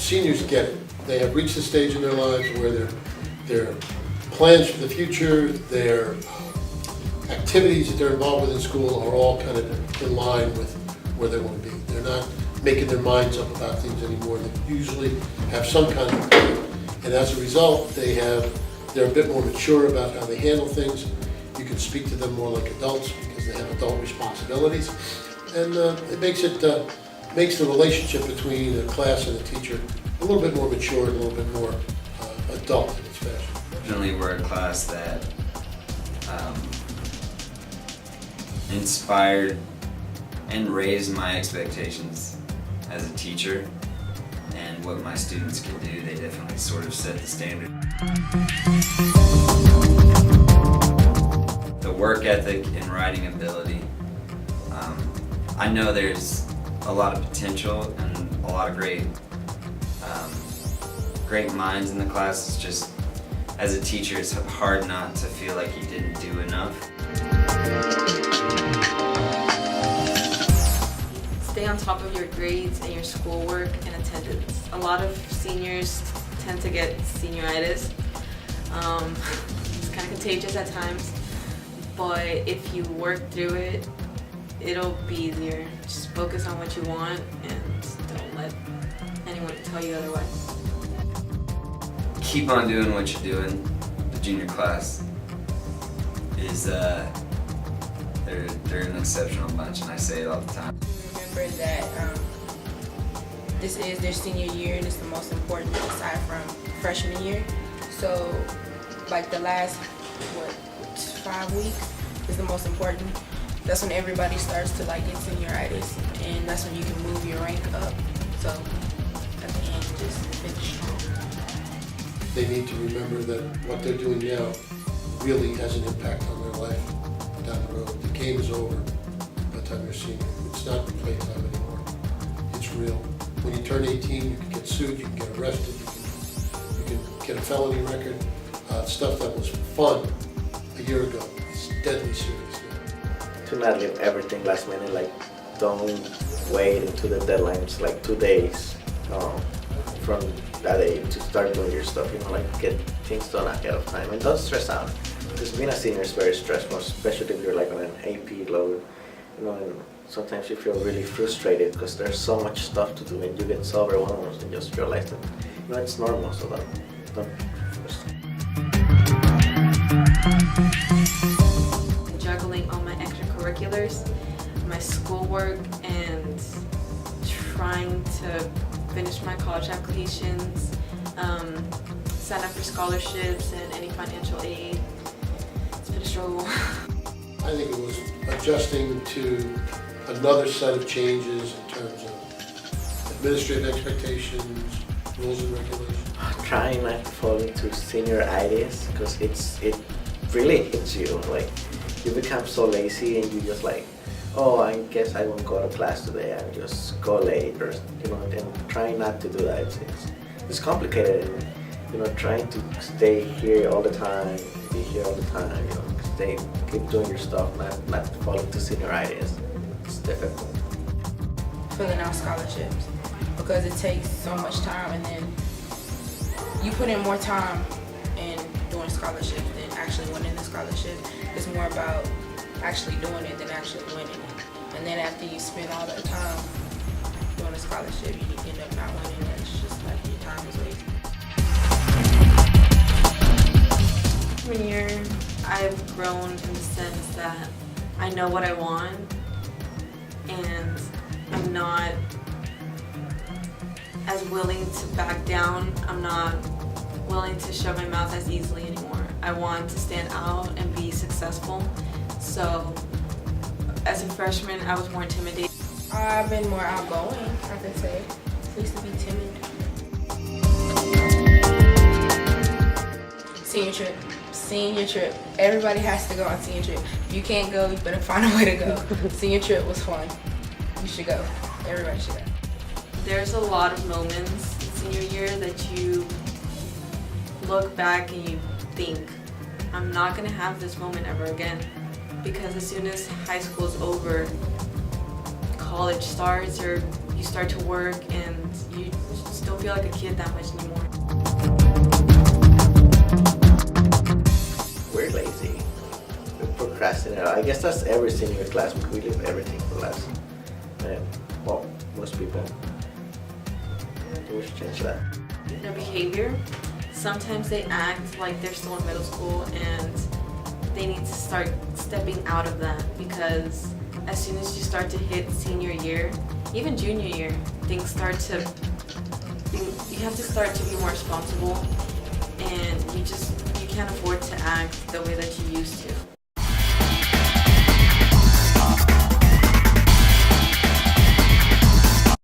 seniors get it. They have reached the stage in their lives where their plans for the future, their activities that they're involved with in school are all kind of in line with where they want to be. They're not making their minds up about things anymore. They usually have some kind of plan, and as a result, they're a bit more mature about how they handle things. You can speak to them more like adults because they have adult responsibilities, and it makes the relationship between a class and a teacher a little bit more mature and a little bit more adult in its fashion. Fortunately, we're a class that inspired and raised my expectations as a teacher, and what my students can do. They definitely sort of set the standard. The work ethic and writing ability. I know there's a lot of potential and a lot of great minds in the class. It's just, as a teacher, it's hard not to feel like you didn't do enough. Stay on top of your grades and your schoolwork and attendance. A lot of seniors tend to get senioritis. It's kind of contagious at times, but if you work through it, it'll be easier. Just focus on what you want and don't let anyone tell you otherwise. Keep on doing what you're doing. The junior class is they're an exceptional bunch, and I say it all the time. Remember that this is their senior year, and it's the most important aside from freshman year. So like the last 5 weeks is the most important. That's when everybody starts to like get senioritis, and that's when you can move your rank up. So at the end, just finish strong. They need to remember that what they're doing now really has an impact on their life down the road. The game is over by the time you're a senior. It's not playtime anymore. It's real. When you turn 18, you can get sued, you can get arrested, you can get a felony record. Stuff that was fun a year ago. It's deadly serious now. To not leave everything last minute, like don't wait until the deadline's like 2 days from that day to start doing your stuff, like get things done ahead of time, and don't stress out, because being a senior is very stressful, especially if you're like on an AP load, and sometimes you feel really frustrated because there's so much stuff to do and you get so overwhelmed and just realize that it's normal, so don't Juggling all my extracurriculars, my schoolwork, and trying to finish my college applications, sign up for scholarships and any financial aid. It's been a struggle. I think it was adjusting to another set of changes in terms of administrative expectations, rules and regulations. Trying not to fall into senioritis, because it really hits you. Like you become so lazy and you just like, oh, I guess I won't go to class today. I'll just go late, or and trying not to do that. It's complicated, and trying to stay here all the time, be here all the time. Keep doing your stuff, not fall into senioritis. It's difficult. Filling out scholarships, because it takes so much time, and then you put in more time in doing scholarships than actually winning the scholarship. It's more about actually doing it than actually winning it. And then after you spend all that time doing a scholarship, you end up not winning it. It's just like your time is wasted. Freshman year, I've grown in the sense that I know what I want, and I'm not as willing to back down. I'm not willing to shut my mouth as easily anymore. I want to stand out and be successful. So as a freshman, I was more intimidated. I've been more outgoing, I could say. I used to be timid. Senior trip. Everybody has to go on senior trip. If you can't go, you better find a way to go. Senior trip was fun. You should go. Everybody should go. There's a lot of moments in senior year that you look back and you think, I'm not gonna have this moment ever again. Because as soon as high school is over, college starts, or you start to work and you just don't feel like a kid that much anymore. We're lazy. We procrastinate. I guess that's every senior class. We leave everything for last. Well, most people. We should change that. Their behavior, sometimes they act like they're still in middle school and they need to start stepping out of that, because as soon as you start to hit senior year, even junior year, things start to, you have to start to be more responsible, and you can't afford to act the way that you used to.